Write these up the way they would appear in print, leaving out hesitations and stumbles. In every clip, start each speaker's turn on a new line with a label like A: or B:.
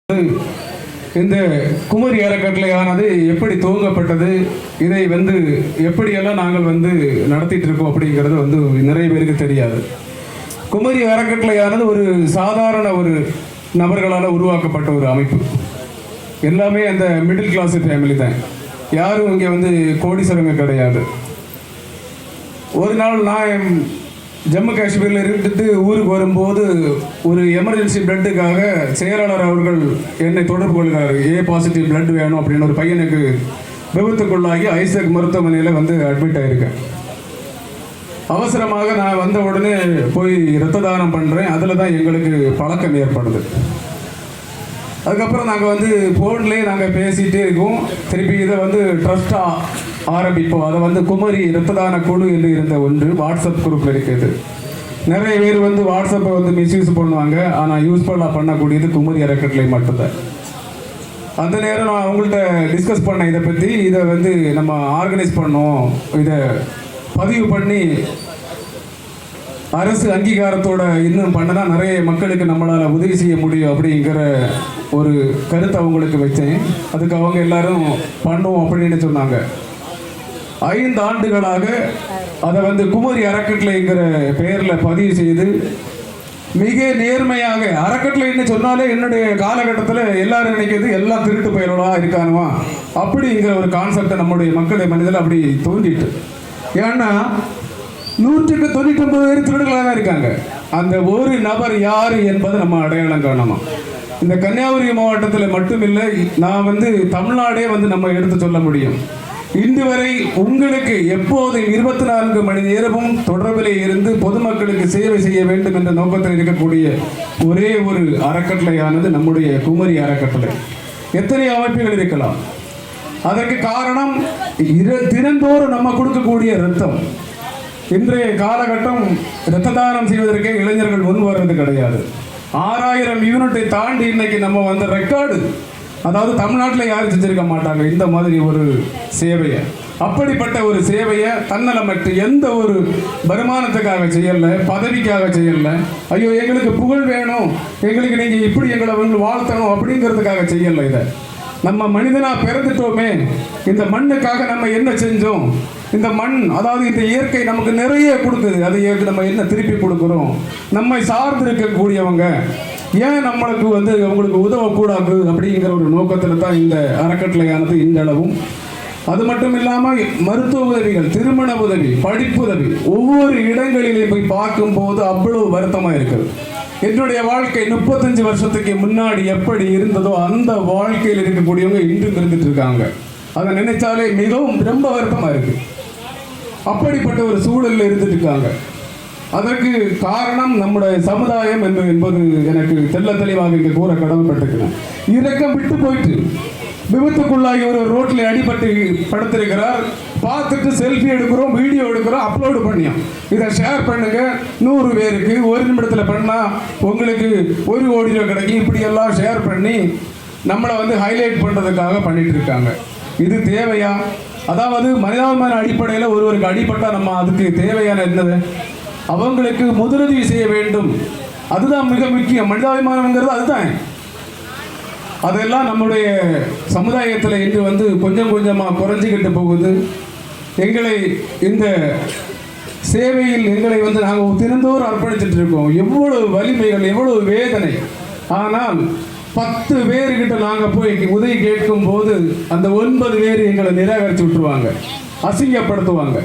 A: இந்த குமரி அறக்கட்டளையானது எப்படி துவங்கப்பட்டது, இதை எப்படியெல்லாம் நாங்கள் நடத்திட்டு இருக்கோம் அப்படிங்கிறது நிறைய பேருக்கு தெரியாது. குமரி அறக்கட்டளையானது ஒரு சாதாரண ஒரு நபர்களால் உருவாக்கப்பட்ட ஒரு அமைப்பு. எல்லாமே அந்த மிடில் கிளாஸ் ஃபேமிலி தான். யாரும் இங்கே கோடீஸ்வரங்க கிடையாது. ஒரு நாள் நான் ஜம்மு காஷ்மீரில் இருந்துட்டு ஊருக்கு வரும்போது ஒரு எமர்ஜென்சி பிளட்டுக்காக செயலாளர் அவர்கள் என்னை தொடர்பு கொள்கிறார். ஏ பாசிட்டிவ் பிளட் வேணும் அப்படின்னு. ஒரு பையனுக்கு விபத்துக்குள்ளாகி ஐசக் மருத்துவமனையில் அட்மிட் ஆகியிருக்கேன். அவசரமாக நான் வந்த உடனே போய் இரத்த தானம் பண்ணுறேன். அதில் தான் எங்களுக்கு பழக்கம் ஏற்படுது. அதுக்கப்புறம் நாங்கள் ஃபோன்லேயே நாங்கள் பேசிகிட்டே இருக்கோம். திருப்பி இதை ட்ரஸ்ட்டாக ஆரம்பிப்போம். அதை குமரி இரத்த தான குழு என்று இருந்த ஒன்று வாட்ஸ்அப் குரூப்பில் இருக்குது. நிறைய பேர் வாட்ஸ்அப்பை மிஸ்யூஸ் பண்ணுவாங்க. ஆனால் யூஸ்ஃபுல்லாக பண்ணக்கூடியது குமரி அறக்கட்டளை மட்டும்தான். அந்த நேரம் நான் அவங்கள்ட்ட டிஸ்கஸ் பண்ணேன் இதை பற்றி. இதை நம்ம ஆர்கனைஸ் பண்ணோம், இதை பதிவு பண்ணி அரசு அங்கீகாரத்தோட இன்னும் பண்ணனா நிறைய மக்களுக்கு நம்மளால் உதவி செய்ய முடியும் அப்படிங்கிற ஒரு கருத்தை அவங்களுக்கு வச்சேன். அதுக்கு அவங்க எல்லாரும் பண்ணுவோம் அப்படின்னு சொன்னாங்க. 5 ஆண்டுகளாக அதை குமரி அறக்கட்டளைங்கிற பெயரில் பதிவு செய்து மிக நேர்மையாக, அறக்கட்டளைன்னு சொன்னாலே என்னுடைய காலகட்டத்தில் எல்லாரும் நினைக்கிறது எல்லாம் திருட்டு பயலோடாக இருக்கானுவா அப்படிங்கிற ஒரு கான்செப்டை நம்முடைய மக்களுடைய மனிதர்கள் அப்படி தோன்றிட்டு. ஏன்னா 199 பேர் திருடர்களாக தான் இருக்காங்க. அந்த ஒரு நபர் யார் என்பதை நம்ம அடையாளம் காணணும். இந்த கன்னியாகுமரி மாவட்டத்தில் மட்டுமில்லை, நான் தமிழ்நாடே நம்ம எடுத்து சொல்ல முடியும். இன்று வரை உங்களுக்கு எப்போது 24 மணி நேரமும் தொடர்பிலே இருந்து பொதுமக்களுக்கு சேவை செய்ய வேண்டும் என்ற நோக்கத்தில் இருக்கக்கூடிய ஒரே ஒரு அறக்கட்டளையானது நம்முடைய குமரி அறக்கட்டளை. எத்தனை அமைப்புகள் இருக்கலாம். அதற்கு காரணம் தினந்தோறும் நம்ம கொடுக்கக்கூடிய இரத்தம். இன்றைய காலகட்டம் இரத்த தானம் செய்வதற்கே இளைஞர்கள் முன் வர்றது கிடையாது. 6000 யூனிட்டை தாண்டி இன்னைக்கு நம்ம ரெக்கார்டு, அதாவது தமிழ்நாட்டில் யாரும் செஞ்சிருக்க மாட்டாங்க இந்த மாதிரி ஒரு சேவையை. அப்படிப்பட்ட ஒரு சேவையை தன்னலமற்ற எந்த ஒரு வருமானத்துக்காக செய்யலை, பதவிக்காக செய்யலை, ஐயோ எங்களுக்கு புகழ் வேணும், எங்களுக்கு நீங்கள் இப்படி எங்களை வாழ்த்தணும் அப்படிங்கிறதுக்காக செய்யலை. இதை நம்ம மனிதனாக பிறந்துட்டோமே, இந்த மண்ணுக்காக நம்ம என்ன செஞ்சோம், இந்த மண் அதாவது இந்த இயற்கை நமக்கு நிறைய கொடுக்குது, அதை நம்ம என்ன திருப்பி கொடுக்குறோம், நம்மை சார்ந்து இருக்கக்கூடியவங்க ஏன் நம்மளுக்கு அவங்களுக்கு உதவக்கூடாது அப்படிங்கிற ஒரு நோக்கத்தில் தான் இந்த அறக்கட்டளையானது இன்றளவும். அது மட்டும் இல்லாமல் மருத்துவ உதவிகள், திருமண உதவி, படிப்புதவி ஒவ்வொரு இடங்களிலும் போய் பார்க்கும்போது அவ்வளவு வருத்தமாக இருக்குது. என்னுடைய வாழ்க்கை 35 வருஷத்துக்கு முன்னாடி எப்படி இருந்ததோ அந்த வாழ்க்கையில் இருக்கக்கூடியவங்க இன்றும் இருந்துட்டு இருக்காங்க. அதை நினைச்சாலே மிகவும் ரொம்ப வருத்தமாக இருக்குது. அப்படிப்பட்ட ஒரு சூழலில் இருந்துட்டு இருக்காங்க. அதற்கு காரணம் நம்முடைய சமுதாயம் என்பது எனக்கு தெல்ல தெளிவாக இங்கே கூற கடமைப்பட்டிருக்கிறேன். இரக்கம் விட்டு போயிட்டு விபத்துக்குள்ளாகி ஒரு ரோட்டில் அடிபட்டு படுத்திருக்கிறார். பார்த்துட்டு செல்ஃபி எடுக்கிறோம், வீடியோ எடுக்கிறோம், அப்லோடு பண்ணியோம். இதை ஷேர் பண்ணுங்க 100 பேருக்கு, 1 நிமிடத்தில் பண்ணால் உங்களுக்கு 1 கோடி ரூபா கிடைக்கும். இப்படியெல்லாம் ஷேர் பண்ணி நம்மளை ஹைலைட் பண்ணுறதுக்காக பண்ணிட்டு இருக்காங்க. இது தேவையா? அதாவது மனிதாபிமான அடிப்படையில் ஒருவருக்கு அடிபட்டால் நம்ம அதுக்கு தேவையான என்னது, அவங்களுக்கு முதலுதவி செய்ய வேண்டும். அதுதான் மிக முக்கியம். மனிதாபிமானங்கிறது அதுதான். அதெல்லாம் நம்முடைய சமுதாயத்தில் இன்று கொஞ்சம் கொஞ்சமாக குறைஞ்சிக்கிட்டு போகுது. எங்களை இந்த சேவையில் எங்களை நாங்கள் தினந்தோறும் அர்ப்பணிச்சுட்டு இருக்கோம். எவ்வளவு வலிமைகள், எவ்வளவு வேதனை. ஆனால் 10 பேர்கிட்ட நாங்கள் போய் உதவி கேட்கும் போது அந்த 9 பேர் எங்களை நிராகரித்து விட்டுருவாங்க, அசிங்கப்படுத்துவாங்க.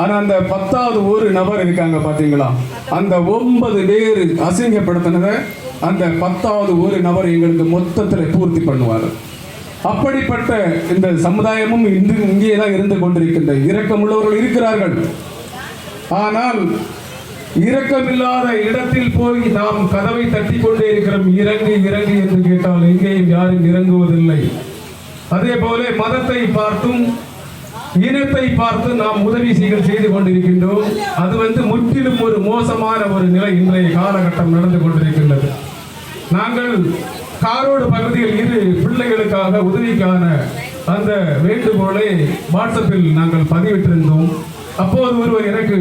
A: ஆனால் அந்த 10வது ஒரு நபர் இருக்காங்க பார்த்தீங்களா, அந்த 9 பேர் அசிங்கப்படுத்தினதை அந்த 10வது ஒரு நபர் எங்களுக்கு மொத்தத்தில் பூர்த்தி பண்ணுவார். அப்படிப்பட்ட இந்த சமுதாயமும் இங்கே தான் இருந்து கொண்டிருக்கின்ற இரக்கமுள்ளவர்கள் இருக்கிறார்கள். ஆனால் இரக்கமில்லாத இடத்தில் போய் நாம் கதவை தட்டி கொண்டே இருக்கிறோம். இறங்கு இறங்கு என்று கேட்டால் எங்கேயும் யாரும் இறங்குவதில்லை. அதே போல மதத்தை பார்த்தும் இனத்தை பார்த்து நாம் உதவி செய்து கொண்டிருக்கின்றோம். அது முற்றிலும் ஒரு மோசமான ஒரு நிலை இன்றைய காலகட்டம் நடந்து கொண்டிருக்கின்றது. நாங்கள் காரோடு பகுதியில் 2 பிள்ளைகளுக்காக உதவிக்கான அந்த வேண்டுகோளை வாட்ஸ்அப்பில் நாங்கள் பதிவிட்டிருந்தோம். அப்போது ஒருவர் எனக்கு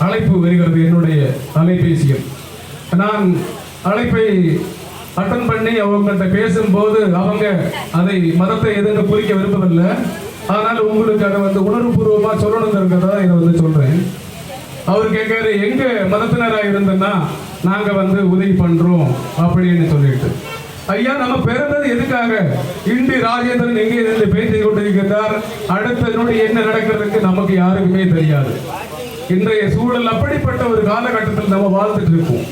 A: அழைப்பு வருகிறது என்னுடைய அலைபேசியில். நான் அழைப்பை அட்டன் பண்ணி அவங்கள்ட்ட பேசும்போது அவங்க அதை மதத்தை எதுன்னு குறிக்க விரும்பவில்லை. அதனால உங்களுக்கு அதை வந்து உணர்வுபூர்வமா சொல்லணுங்கிறத இதை வந்து சொல்றேன். அவர் கேட்காரு, எங்க மதத்தினராக இருந்தேன்னா நாங்க வந்து உதவி பண்றோம் அப்படின்னு சொல்லிட்டு. ஐயா, நம்ம பிறந்தது எதுக்காக? இண்டி ராஜேந்திரன் எங்கே இருந்து பேசிக் கொண்டிருக்கிறார், அடுத்த நொடி என்ன நடக்கிறதுக்கு நமக்கு யாருக்குமே தெரியாது. இன்றைய சூழல் அப்படிப்பட்ட ஒரு காலகட்டத்தில் நம்ம வாழ்ந்துட்டு இருக்கோம்.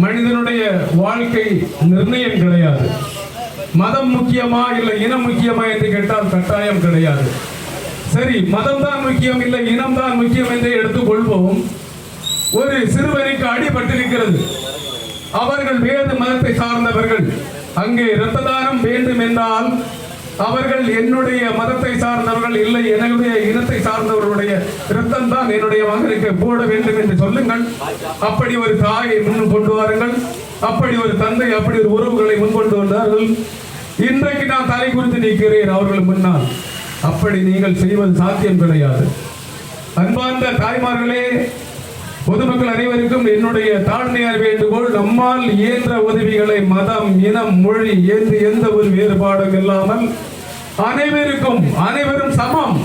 A: மனிதனுடைய வாழ்க்கை நிர்ணயம் கிடையாது. மதம் முக்கியமா இல்லை இனம் முக்கியமா என்று கேட்டால் கட்டாயம் கிடையாது. சரி, மதம் தான் முக்கியம் இல்லை இனம் தான் முக்கியம் என்று எடுத்துக்கொள்வோம். ஒரு சிறுவனுக்கு அடிபட்டிருக்கிறது, அவர்கள் வேறு மதத்தை சார்ந்தவர்கள், அங்கே இரத்த தானம் வேண்டும் என்றால் அவர்கள் என்னுடைய மதத்தை சார்ந்தவர்கள் இல்லை, என்னுடைய இனத்தை சார்ந்தவர்களுடைய இரத்தம் தான் என்னுடைய மகனுக்கு போட வேண்டும் என்று சொல்லுங்கள். அப்படி ஒரு தாயை முன் கொண்டு வாருங்கள், அப்படி ஒரு தந்தை, அப்படி ஒரு உறவுகளை முன்கொண்டு வந்தார்கள். இன்றைக்கு நான் தலை குறித்து நிற்கிறேன் அவர்கள் முன்னால். அப்படி நீங்கள் செய்வது சாத்தியம் கிடையாது. அன்பார்ந்த தாய்மார்களே, பொதுமக்கள் அனைவருக்கும் என்னுடைய தாழ்மையான வேண்டுகோள், நம்மால் இயன்ற உதவிகளை மதம் இனம் மொழி என்று எந்த ஒரு வேறுபாடும் இல்லாமல் அனைவரும் சமம்.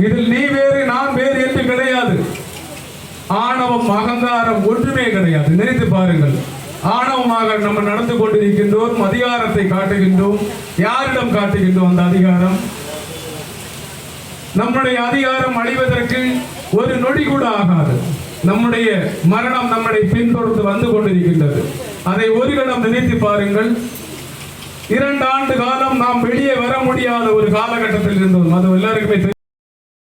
A: இதில் நீ வேறு நான் வேறு என்று கிடையாது. ஆணவம் அகங்காரம் ஒன்றுமே கிடையாது. நினைத்து பாருங்கள், ஆணவமாக நம்ம நடந்து கொண்டிருக்கின்றோம், அதிகாரத்தை காட்டுகின்றோம். யாரிடம் காட்டுகின்றோம் அந்த அதிகாரம்? நம்முடைய அதிகாரம் அழிவதற்கு ஒரு நொடி கூட ஆகாது. நம்முடைய மரணம் நம்மை பின்தொடர்ந்து வந்து கொண்டிருக்கின்றது. அதை ஒரு கணம் நினைத்து பாருங்கள். 2 ஆண்டு காலம் நாம் வெளியே வர முடியாத ஒரு காலகட்டத்தில் இருந்தோம். அது எல்லாருக்குமே